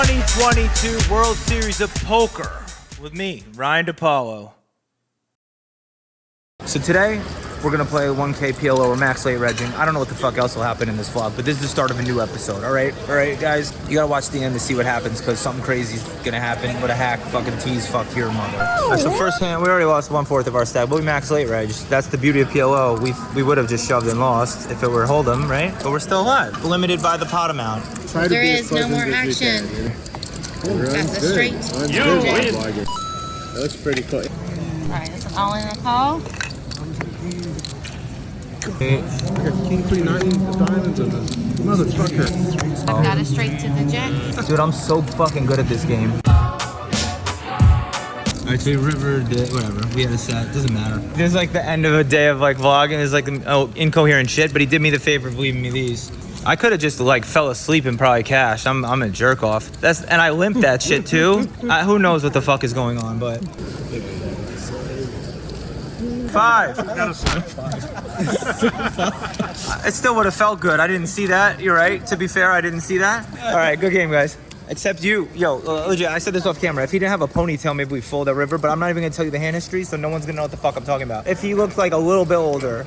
2022 World Series of Poker with me, Ryan Depaulo. So today, we're gonna play 1K PLO or max late regging. I don't know what the fuck else will happen in this vlog, but this is the start of a new episode, all right? All right, guys, you gotta watch the end to see what happens, because something crazy is gonna happen. What a hack, fucking tease, fuck your mother. All right, so first hand, we already lost 1/4 of our stack, but we max late reg. That's the beauty of PLO. We would have just shoved and lost if it were hold'em, right? But we're still alive, limited by the pot amount. There is no more action. Got the straight. That looks pretty cool. Alright, that's an all-in a call. King, queen, 9 of diamonds and the motherfucker. I've got it straight to the jack. Dude, I'm so fucking good at this game. Alright, so river, whatever, we had a set, doesn't matter. There's like the end of a day of like vlogging, there's like incoherent shit, but he did me the favor of leaving me these. I could have just like fell asleep and probably cashed. I'm a jerk off. And I limped that shit too. Who knows what the fuck is going on, but. 5. It still would have felt good. I didn't see that. You're right. To be fair, I didn't see that. All right, good game, guys. Except you. Yo, legit, I said this off camera. If he didn't have a ponytail, maybe we fold that river, but I'm not even gonna tell you the hand history, so no one's gonna know what the fuck I'm talking about. If he looked like a little bit older,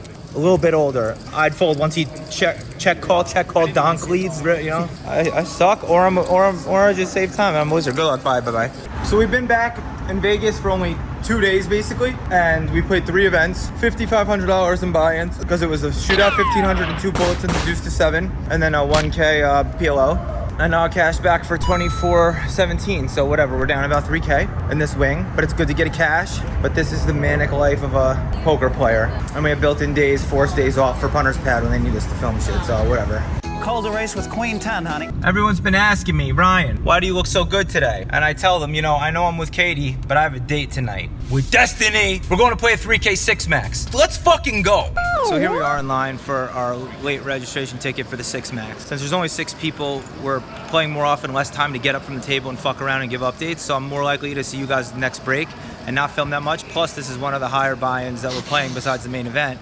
I'd fold once he check call, donk leads, you know? I suck, or I just save time. I'm a wizard. Good luck. Bye. So we've been back in Vegas for only 2 days basically, and we played 3 events, $5,500 in buy-ins, because it was a shootout, 1,500 and 2 bullets and the deuce to 7, and then a 1K PLO. And cash back for 24.17, so whatever, we're down about 3K in this wing, but it's good to get a cash. But this is the manic life of a poker player. And we have built-in days, forced days off for punter's pad when they need us to film shit, so whatever. Called a race with Queen 10, honey. Everyone's been asking me, Ryan, why do you look so good today? And I tell them, you know, I know I'm with Katie, but I have a date tonight. With Destiny, we're going to play a 3K 6 max. Let's fucking go. So here we are in line for our late registration ticket for the 6 max. Since there's only 6 people, we're playing more often, less time to get up from the table and fuck around and give updates. So I'm more likely to see you guys next break and not film that much. Plus, this is one of the higher buy-ins that we're playing besides the main event.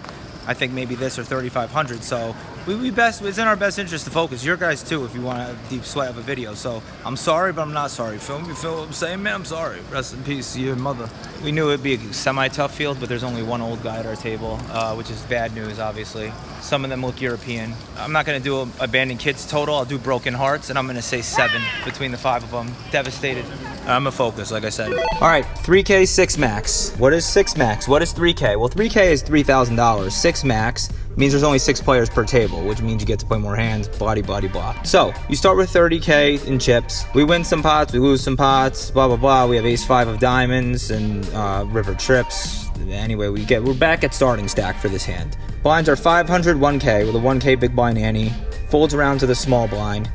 I think maybe this or 3,500. So it's in our best interest to focus. Your guys too, if you want a deep sweat of a video. So I'm sorry, but I'm not sorry. You feel what I'm saying, man? I'm sorry. Rest in peace, your mother. We knew it'd be a semi-tough field, but there's only one old guy at our table, which is bad news, obviously. Some of them look European. I'm not gonna do abandoned kids total. I'll do broken hearts, and I'm gonna say 7 between the 5 of them. Devastated. I'm a focus, like I said. All right, 3K 6 max. What is 6 max? What is 3K? Well, 3K is $3,000. 6 max means there's only 6 players per table, which means you get to play more hands, blah, blah, blah. So you start with 30K in chips. We win some pots, we lose some pots, blah, blah, blah. We have ace-5 of diamonds and river trips. Anyway, we're back at starting stack for this hand. Blinds are 500 1K with a 1K big blind ante. Folds around to the small blind.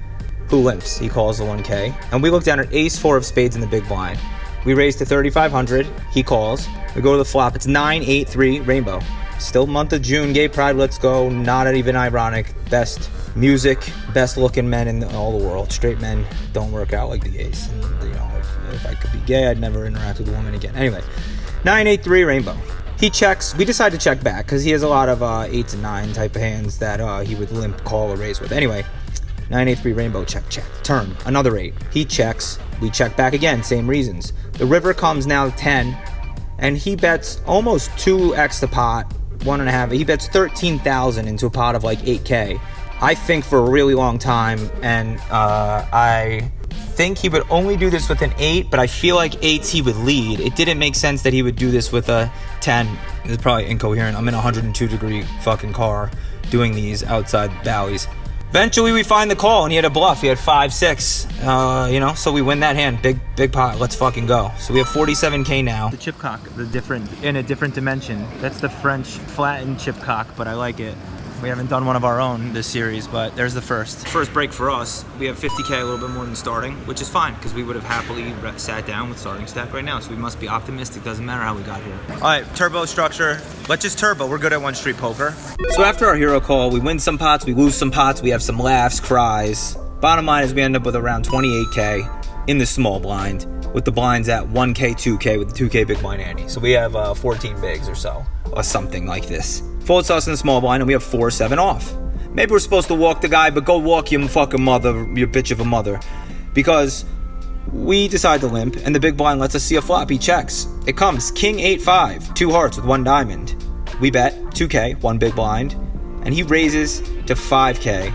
Who limps? He calls the 1K. And we look down at ace-4 of spades in the big blind. We raise to 3,500. He calls. We go to the flop. It's 9-8-3 rainbow. Still month of June. Gay pride. Let's go. Not even ironic. Best music. Best looking men in all the world. Straight men don't work out like the gays. And, you know, if I could be gay, I'd never interact with a woman again. Anyway, 9-8-3 rainbow. He checks. We decide to check back because he has a lot of 8s and 9 type of hands that he would limp, call, or raise with. Anyway. 9-8-3 rainbow, check. Turn, another 8. He checks, we check back again, same reasons. The river comes now 10, and he bets almost 2x the pot, 1.5. He bets 13,000 into a pot of like 8K. I think for a really long time, and I think he would only do this with an 8, but I feel like 8s he would lead. It didn't make sense that he would do this with a 10. This is probably incoherent. I'm in a 102-degree fucking car doing these outside valleys. Eventually we find the call, and he had a bluff. He had 5-6, you know, so we win that hand. Big pot, let's fucking go. So we have 47K now. The chip cock, in a different dimension. That's the French flattened chip cock, but I like it. We haven't done one of our own this series, but there's the first. First break for us, we have 50K, a little bit more than starting, which is fine, because we would have happily sat down with starting stack right now, so we must be optimistic. Doesn't matter how we got here. All right, turbo structure. Let's just turbo. We're good at one street poker. So after our hero call, we win some pots, we lose some pots, we have some laughs, cries. Bottom line is we end up with around 28K in the small blind, with the blinds at 1K, 2K, with the 2K big blind ante. So we have 14 bigs or so, or something like this. Folds us in the small blind, and we have 4-7 off. Maybe we're supposed to walk the guy, but go walk your fucking mother, your bitch of a mother. Because We decide to limp, and the big blind lets us see a flop. He checks. It comes king 8-5, 2 hearts with 1 diamond. We bet 2K, 1 big blind, and he raises to 5K,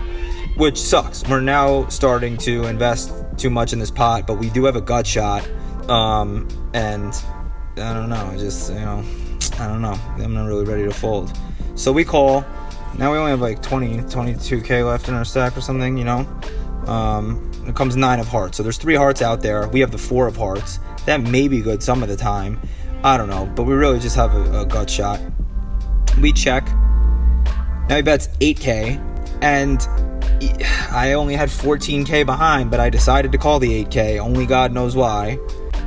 which sucks. We're now starting to invest too much in this pot, but we do have a gut shot, and I don't know, I don't know. I'm not really ready to fold. So we call. Now we only have like 22K left in our stack or something, you know? It comes 9 of hearts. So there's 3 hearts out there. We have the 4 of hearts. That may be good some of the time. I don't know. But we really just have a gut shot. We check. Now he bets 8K. And I only had 14K behind, but I decided to call the 8K. Only God knows why.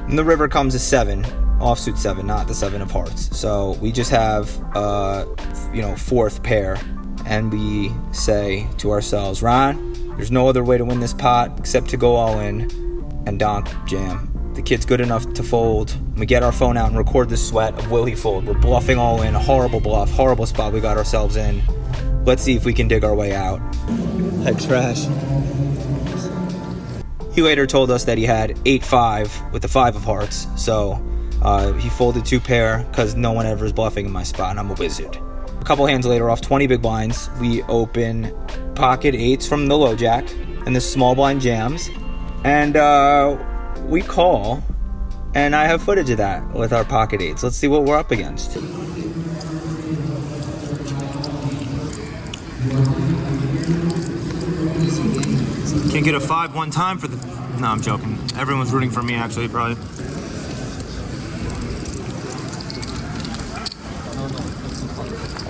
And the river comes a 7. Offsuit 7, not the 7 of hearts. So we just have, 4th pair. And we say to ourselves, Ron, there's no other way to win this pot except to go all in and donk jam. The kid's good enough to fold. We get our phone out and record the sweat of will he fold. We're bluffing all in. A horrible bluff, horrible spot we got ourselves in. Let's see if we can dig our way out. Heck trash. He later told us that he had 8-5 with the 5 of hearts. So he folded 2 pair because no one ever is bluffing in my spot and I'm a wizard. A couple hands later, off 20 big blinds, we open pocket 8s from the low jack and the small blind jams, and we call, and I have footage of that with our pocket 8s. Let's see what we're up against. Can't get a 5 one time for the... No, I'm joking. Everyone's rooting for me, actually, probably.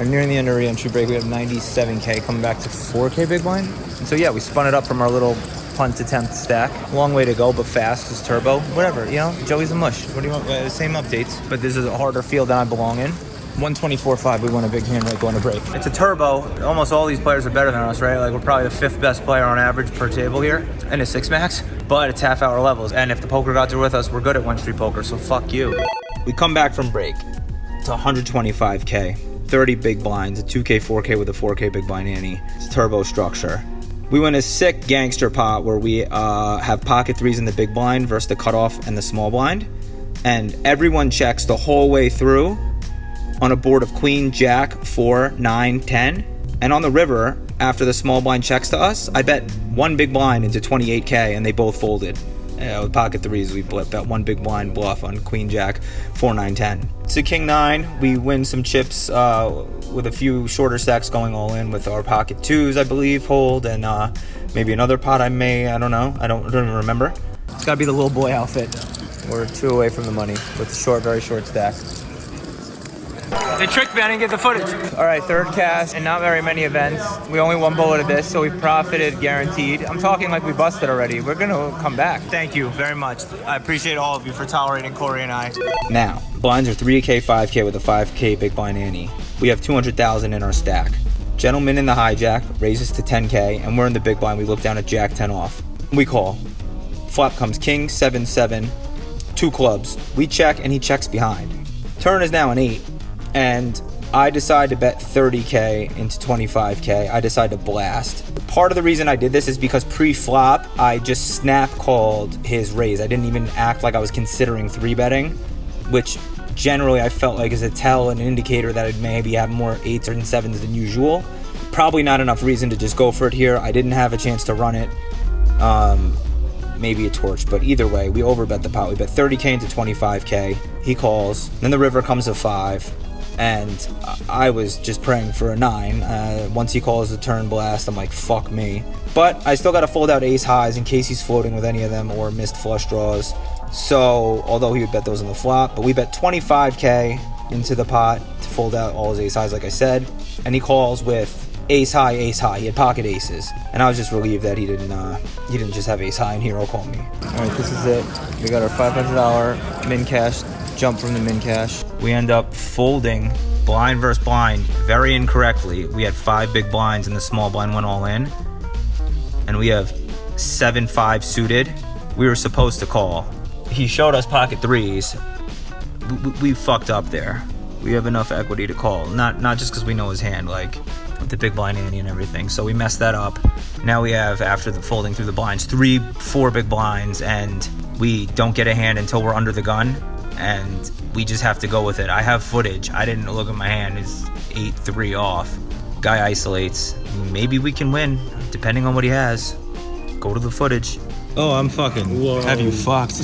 Nearing the end of re-entry break, we have 97K coming back to 4K big blind. And so yeah, we spun it up from our little punt attempt stack. Long way to go, but fast is turbo. Whatever, you know, Joey's a mush. What do you want? Same updates, but this is a harder field than I belong in. 124.5, we won a big hand right going to break. It's a turbo. Almost all these players are better than us, right? Like we're probably the 5th best player on average per table here in a 6 max, but it's half-hour levels. And if the poker gods are with us, we're good at 1-street poker, so fuck you. We come back from break to 125K. 30 big blinds, a 2K, 4K with a 4K big blind ante. It's a turbo structure. We win a sick gangster pot where we have pocket 3s in the big blind versus the cutoff and the small blind. And everyone checks the whole way through on a board of queen, jack, 4, 9, 10. And on the river, after the small blind checks to us, I bet 1 big blind into 28K and they both folded. With pocket 3s, we bet 1 big blind bluff on queen, jack, 4, 9, 10. So king 9, we win some chips with a few shorter stacks going all in with our pocket 2s, I believe, hold, and maybe another pot I don't know. I don't even remember. It's gotta be the little boy outfit. We're 2 away from the money with a short, very short stack. They tricked me, I didn't get the footage. All right, 3rd cash and not very many events. We only 1 bullet of this, so we've profited guaranteed. I'm talking like we busted already. We're gonna come back. Thank you very much. I appreciate all of you for tolerating Corey and I. Now, blinds are 3K, 5K with a 5K big blind ante. We have 200,000 in our stack. Gentleman in the hijack raises to 10K, and we're in the big blind. We look down at jack 10 off. We call. Flop comes king, 7, 7, 2 clubs. We check, and he checks behind. Turn is now an 8. And I decide to bet 30K into 25K. I decide to blast. Part of the reason I did this is because pre-flop, I just snap called his raise. I didn't even act like I was considering 3-betting, which generally I felt like is a tell, an indicator that I'd maybe have more 8s and 7s than usual. Probably not enough reason to just go for it here. I didn't have a chance to run it. Maybe a torch, but either way, we overbet the pot. We bet 30K into 25K. He calls. Then the river comes to 5. And I was just praying for a 9. Once he calls the turn blast, I'm like, fuck me. But I still got to fold out ace highs in case he's floating with any of them or missed flush draws. So, although he would bet those on the flop, but we bet 25K into the pot to fold out all his ace highs, like I said. And he calls with ace high, ace high. He had pocket aces. And I was just relieved that he didn't just have ace high and hero call me. All right, this is it. We got our $500 min cash jump from the min cash. We end up folding blind versus blind very incorrectly. We had 5 big blinds and the small blind went all in. And we have 7-5 suited. We were supposed to call. He showed us pocket 3s. We fucked up there. We have enough equity to call. Not just because we know his hand, like with the big blind ante and everything. So we messed that up. Now we have, after the folding through the blinds, 3-4 big blinds and we don't get a hand until we're under the gun, and we just have to go with it. I have footage. I didn't look at my hand. It's 8-3 off. Guy isolates. Maybe we can win, depending on what he has. Go to the footage. Oh, I'm fucking. Whoa. Have you fucked?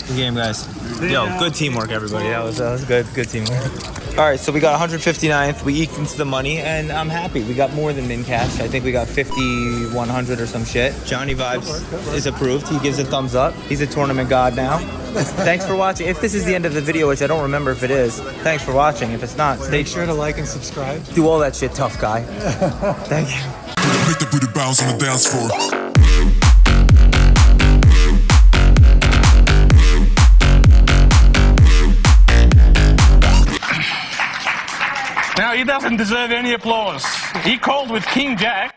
Good game, guys. Yo, good teamwork, everybody. That was good teamwork. All right, so we got 159th. We eked into the money, and I'm happy. We got more than min cash. I think we got 5,100 or some shit. Johnny Vibes is approved. He gives a thumbs up. He's a tournament god now. Thanks for watching. If this is the end of the video, which I don't remember if it is, thanks for watching. If it's not, stay Make sure to like and subscribe. do all that shit, tough guy. Thank you. Make the booty bounce on the dance floor. Now, he doesn't deserve any applause. He called with King Jack.